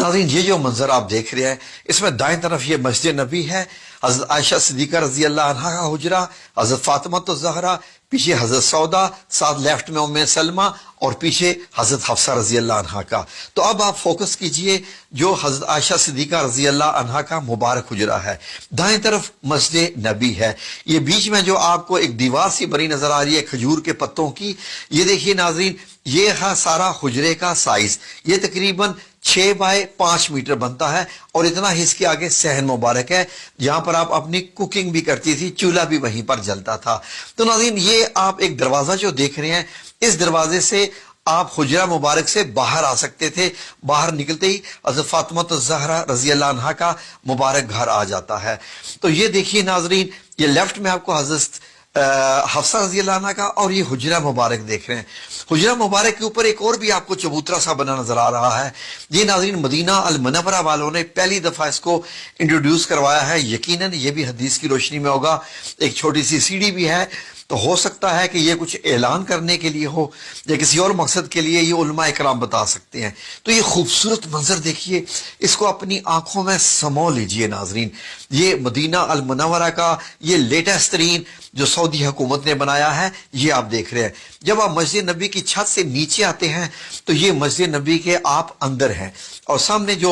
नाज़रीन, ये जो मंजर आप देख रहे हैं, इसमें दाएं तरफ ये मस्जिद नबी है, हजरत आयशा सिद्दीका रजी अल्लाह अन्हा का हुजरा, हजरत फातिमा तो ज़हरा, पीछे हजरत सौदा, साथ लेफ्ट में उम्मे सलमा और पीछे हजरत हफ्सा रजी अल्लाह अन्हा का। तो अब आप फोकस कीजिए जो हजरत आयशा सिद्दीका रजी अल्लाह अन्हा का मुबारक हुजरा है, दाएं तरफ मस्जिद नबी है। ये बीच में जो आपको एक दीवार सी बनी नजर आ रही है खजूर के पत्तों की, ये देखिए नाज़रीन, ये है सारा हुजरे का साइज। ये तकरीबन 6 बाय 5 मीटर बनता है और इतना ही इसके आगे सहन मुबारक है जहां पर आप अपनी कुकिंग भी करती थी, चूल्हा भी वहीं पर जलता था। तो नाज़रीन, ये आप एक दरवाजा जो देख रहे हैं, इस दरवाजे से आप हुजरा मुबारक से बाहर आ सकते थे। बाहर निकलते ही हज़रत फातिमा ज़हरा रज़ी अल्लाह अन्हा का मुबारक घर आ जाता है। तो ये देखिए नाज़रीन, ये लेफ्ट में आपको हज़रत हफ्सा रज़ी अल्लाह अन्हा का और ये हुजरा मुबारक देख रहे हैं। हुजरा मुबारक के ऊपर एक और भी आपको चबूतरा सा बना नजर आ रहा है। ये नाज़रीन मदीना अल मुनव्वरा वालों ने पहली दफा इसको इंट्रोड्यूस करवाया है। यकीनन ये भी हदीस की रोशनी में होगा। एक छोटी सी सीढ़ी भी है, तो हो सकता है कि ये कुछ ऐलान करने के लिए हो या किसी और मकसद के लिए, ये उलमा इकराम बता सकते हैं। तो ये खूबसूरत मंजर देखिए, इसको अपनी आंखों में समो लीजिए नाजरीन। ये मदीना अल मुनव्वरा का ये लेटेस्ट तरीन जो सऊदी हुकूमत ने बनाया है, ये आप देख रहे हैं। जब आप मस्जिद नबी की छत से नीचे आते हैं तो ये मस्जिद नबी के आप अंदर हैं और सामने जो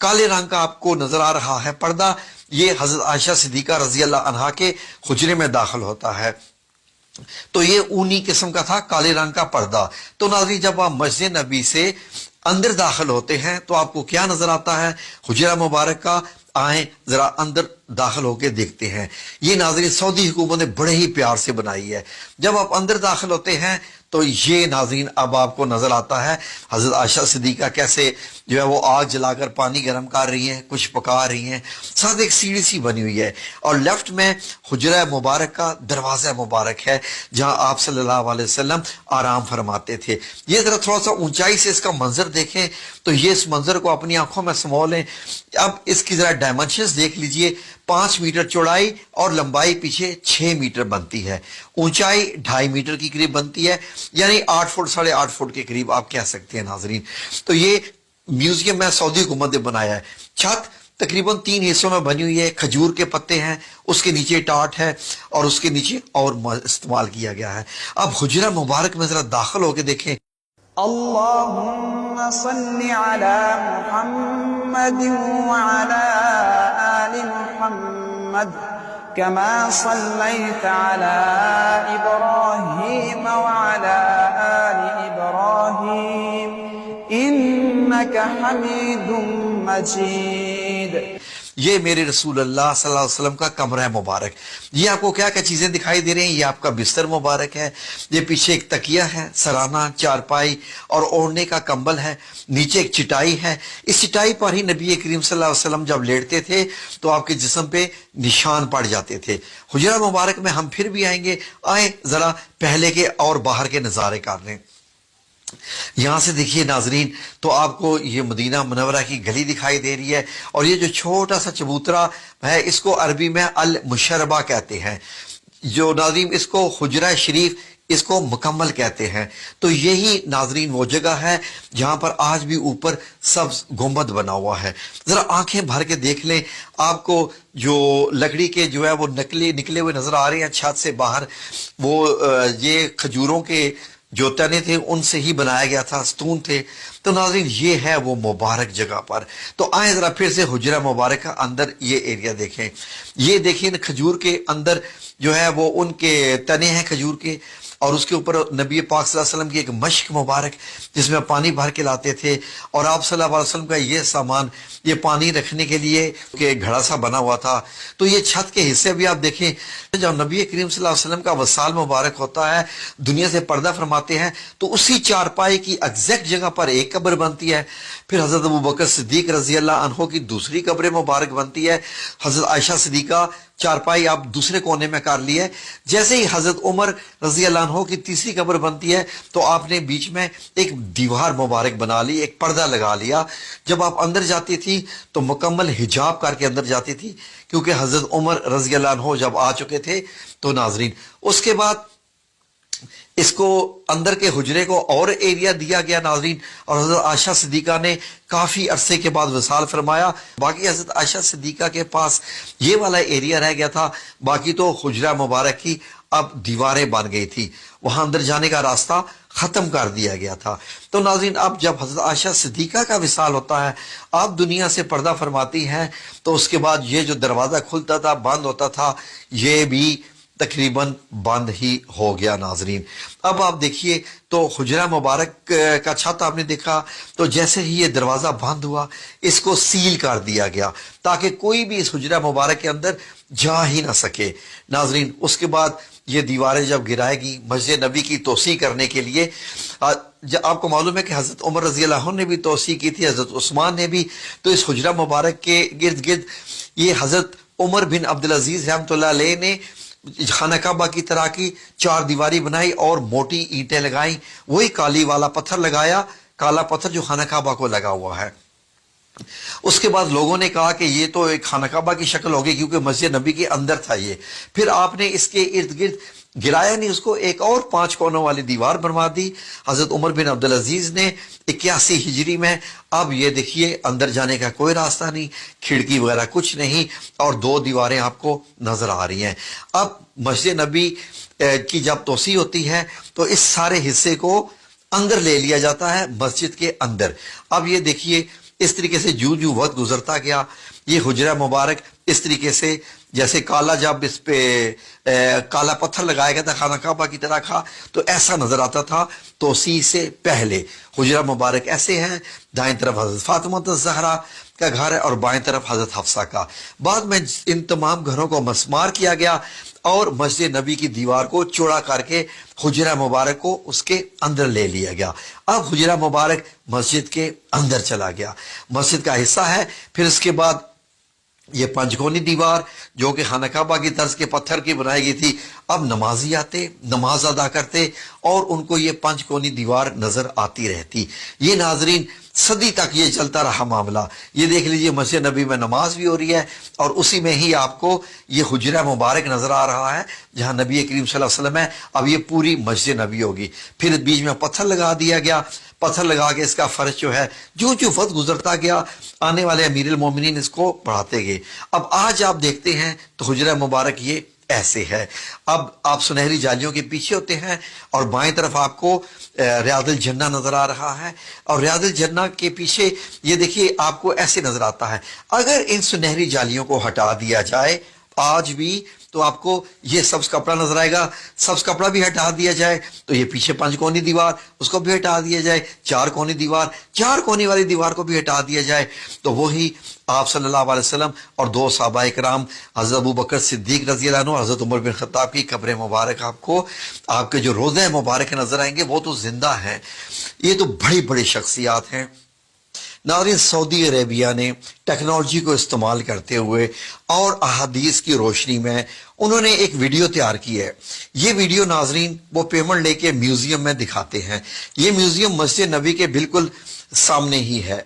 काले रंग का आपको नजर आ रहा है पर्दा, ये हजरत आयशा सिद्दीका रजी अल्लाह अन्हा के हुजरे में दाखिल होता है। तो ये ऊनी किस्म का था, काले रंग का पर्दा। तो नाज़रीन, जब आप मस्जिद नबी से अंदर दाखिल होते हैं तो आपको क्या नजर आता है? हुजरा मुबारक का। आए जरा अंदर दाखिल होके देखते हैं। ये नाज़रीन सऊदी हुकूमत ने बड़े ही प्यार से बनाई है। जब आप अंदर दाखिल होते हैं तो ये नाज़रीन अब आपको नजर आता है हजरत आयशा सिद्दीका कैसे जो है वो आग जलाकर पानी गर्म कर रही हैं, कुछ पका रही हैं, साथ एक सीढ़ी सी बनी हुई है और लेफ्ट में हुजरा मुबारक का दरवाज़ा मुबारक है जहां आप सल्लल्लाहु अलैहि वसल्लम आराम फरमाते थे। ये जरा थोड़ा सा ऊंचाई से इसका मंजर देखें तो ये इस मंजर को अपनी आंखों में समो लें। अब इसकी जरा डायमेंशंस देख लीजिए। 5 मीटर चौड़ाई और लंबाई पीछे 6 मीटर बनती है, ऊंचाई 2.5 मीटर की करीब बनती है, यानी 8 फुट 8.5 फुट के करीब आप कह सकते हैं नाजरीन। तो ये म्यूजियम में सऊदी हुकूमत ने बनाया है। छत तकरीबन 3 हिस्सों में बनी हुई है, खजूर के पत्ते हैं, उसके नीचे टाट है और उसके नीचे और इस्तेमाल किया गया है। अब हुजरा मुबारक में जरा दाखिल होकर देखें। अल्लाहुम्मा सल्ली अला मुहम्मद व अला आलि मुहम्मद कमा सल्लैता अला इब्राहीम व अला आलि इब्राहीम इन्नका हमीदुम मजीद। ये मेरे रसूल अल्लाह सल्लल्लाहु अलैहि वसल्लम का कमरा मुबारक। ये आपको क्या क्या चीजें दिखाई दे रही हैं? ये आपका बिस्तर मुबारक है, ये पीछे एक तकिया है, सराना, चारपाई और ओढ़ने का कंबल है, नीचे एक चिटाई है। इस चिटाई पर ही नबी करीम सल्लल्लाहु अलैहि वसल्लम जब लेटते थे तो आपके जिस्म पे निशान पड़ जाते थे। हुजरा मुबारक में हम फिर भी आएंगे। आए जरा पहले के और बाहर के नजारे कर लें। यहां से देखिए नाजरीन, तो आपको ये मदीना मुनव्वरा की गली दिखाई दे रही है और ये जो छोटा सा चबूतरा है इसको अरबी में अल मुशर्रबा कहते हैं। जो नाजरीन इसको हुजरा शरीफ इसको मुकम्मल कहते हैं। तो यही नाजरीन वो जगह है जहां पर आज भी ऊपर सब्ज गुंबद बना हुआ है। जरा आंखें भर के देख लें, आपको जो लकड़ी के जो है वो निकले हुए नजर आ रहे हैं छत से बाहर, वो ये खजूरों के जो तने थे उनसे ही बनाया गया था, स्तून थे। तो नाज़रीन ये है वो मुबारक जगह पर। तो आए जरा फिर से हुजरा मुबारक का अंदर ये एरिया देखें। ये देखिए खजूर के अंदर जो है वो उनके तने हैं खजूर के और उसके ऊपर नबी पाक सल्लल्लाहु अलैहि वसल्लम की एक मश्क मुबारक जिसमें पानी भर के लाते थे और आप सल्लल्लाहु अलैहि वसल्लम का ये सामान, ये पानी रखने के लिए कि घड़ा सा बना हुआ था। तो ये छत के हिस्से भी आप देखें, जब नबी करीम सल्लल्लाहु अलैहि वसल्लम का वसाल मुबारक होता है, दुनिया से पर्दा फरमाते हैं, तो उसी चारपाई की एग्जैक्ट जगह पर एक कब्र बनती है। फिर हजरत अबू बकर सिद्दीक रजी अल्लाह अन्हो की दूसरी कब्र मुबारक बनती है। हजरत आयशा सिद्दीका चारपाई आप दूसरे कोने में कर ली है। जैसे ही हजरत उमर रजी अल्लाह अन्हो की तीसरी कब्र बनती है तो आपने बीच में एक दीवार मुबारक बना ली, एक पर्दा लगा लिया। जब आप अंदर जाती थी तो मुकम्मल हिजाब करके अंदर जाती थी, क्योंकि हजरत उमर रजी अल्लाह अन्हो जब आ चुके थे। तो नाजरीन उसके बाद اس کو اندر کے حجرے کو اور ایریا دیا گیا ناظرین، اور حضرت عائشہ صدیقہ نے کافی عرصے کے بعد وصال فرمایا. باقی حضرت عائشہ صدیقہ کے پاس یہ والا ایریا رہ گیا تھا، باقی تو حجرہ مبارک کی اب دیواریں بن گئی تھی، وہاں اندر جانے کا راستہ ختم کر دیا گیا تھا. تو ناظرین اب جب حضرت عائشہ صدیقہ کا وصال ہوتا ہے، آپ دنیا سے پردہ فرماتی ہیں، تو اس کے بعد یہ جو دروازہ کھلتا تھا بند ہوتا تھا یہ بھی تقریباً بند ہی ہو گیا. ناظرین اب آپ دیکھیے تو حجرہ مبارک کا چھت آپ نے دیکھا، تو جیسے ہی یہ دروازہ بند ہوا اس کو سیل کر دیا گیا تاکہ کوئی بھی اس حجرہ مبارک کے اندر جا ہی نہ سکے. ناظرین اس کے بعد یہ دیواریں جب گرائے گی مسجد نبی کی توسیع کرنے کے لیے، آپ کو معلوم ہے کہ حضرت عمر رضی اللہ عنہ نے بھی توسیع کی تھی، حضرت عثمان نے بھی. تو اس حجرہ مبارک کے گرد گرد یہ حضرت عمر بن عبدالعزیز رحمۃ اللہ علیہ نے خانہ کعبہ کی طرح کی 4 دیواری بنائی اور موٹی اینٹیں لگائیں، وہی کالی والا پتھر لگایا، کالا پتھر جو خانہ کعبہ کو لگا ہوا ہے. اس کے بعد لوگوں نے کہا کہ یہ تو ایک خانہ کعبہ کی شکل ہوگی کیونکہ مسجد نبی کے اندر تھا یہ. پھر آپ نے اس کے ارد گرد گرایا نہیں، اس کو ایک اور 5 کونوں والی دیوار بنوا دی حضرت عمر بن عبدالعزیز نے 81 ہجری میں. اب یہ دیکھیے اندر جانے کا کوئی راستہ نہیں، کھڑکی وغیرہ کچھ نہیں، اور 2 دیواریں آپ کو نظر آ رہی ہیں. اب مسجد نبی کی جب توسیع ہوتی ہے تو اس سارے حصے کو اندر لے لیا جاتا ہے مسجد کے اندر. اب یہ دیکھیے اس طریقے سے جو وقت گزرتا گیا یہ حجرہ مبارک اس طریقے سے جیسے کالا جب اس پہ کالا پتھر لگایا گیا تھا خانہ کعبہ کی طرح کا تو ایسا نظر آتا تھا. توسیع سے پہلے حجرہ مبارک ایسے ہے، دائیں طرف حضرت فاطمہ الزہرا کا گھر ہے اور بائیں طرف حضرت حفصہ کا. بعد میں ان تمام گھروں کو مسمار کیا گیا اور مسجد نبی کی دیوار کو چوڑا کر کے حجرہ مبارک کو اس کے اندر لے لیا گیا. اب حجرہ مبارک مسجد کے اندر چلا گیا، مسجد کا حصہ ہے. پھر اس کے بعد یہ 5 کونی دیوار جو کہ خانہ کعبہ کی طرز کے پتھر کی بنائی گئی تھی، اب نمازی آتے نماز ادا کرتے اور ان کو یہ 5 کونی دیوار نظر آتی رہتی. یہ ناظرین صدی تک یہ چلتا رہا معاملہ. یہ دیکھ لیجئے مسجد نبی میں نماز بھی ہو رہی ہے اور اسی میں ہی آپ کو یہ حجرہ مبارک نظر آ رہا ہے جہاں نبی کریم صلی اللہ علیہ وسلم ہے. اب یہ پوری مسجد نبی ہوگی. پھر بیچ میں پتھر لگا دیا گیا، پتھر لگا کے اس کا فرش جو ہے جو وقت گزرتا گیا آنے والے امیر المومنین اس کو بڑھاتے گئے. اب آج آپ دیکھتے ہیں تو حجرہ مبارک یہ ایسے ہے. اب آپ سنہری جالیوں کے پیچھے ہوتے ہیں اور بائیں طرف آپ کو ریاض الجنہ نظر آ رہا ہے اور ریاض الجنہ کے پیچھے یہ دیکھیے آپ کو ایسے نظر آتا ہے. اگر ان سنہری جالیوں کو ہٹا دیا جائے آج بھی تو آپ کو یہ سبز کپڑا نظر آئے گا. سبز کپڑا بھی ہٹا دیا جائے تو یہ پیچھے 5 کونی دیوار اس کو بھی ہٹا دیا جائے، 4 کونی دیوار 4 کونی والی دیوار کو بھی ہٹا دیا جائے تو وہی آپ صلی اللہ علیہ وسلم اور 2 صحابہ اکرام حضرت ابو بکر صدیق رضی اللہ عنہ، حضرت عمر بن خطاب کی قبر مبارک آپ کو آپ کے جو روضہ مبارک نظر آئیں گے وہ تو زندہ ہیں. یہ تو بڑی بڑی شخصیات ہیں. ناظرین سعودی عربیہ نے ٹیکنالوجی کو استعمال کرتے ہوئے اور احادیث کی روشنی میں انہوں نے ایک ویڈیو تیار کی ہے. یہ ویڈیو ناظرین وہ پیمنٹ لے کے میوزیم میں دکھاتے ہیں. یہ میوزیم مسجد نبی کے بالکل سامنے ہی ہے.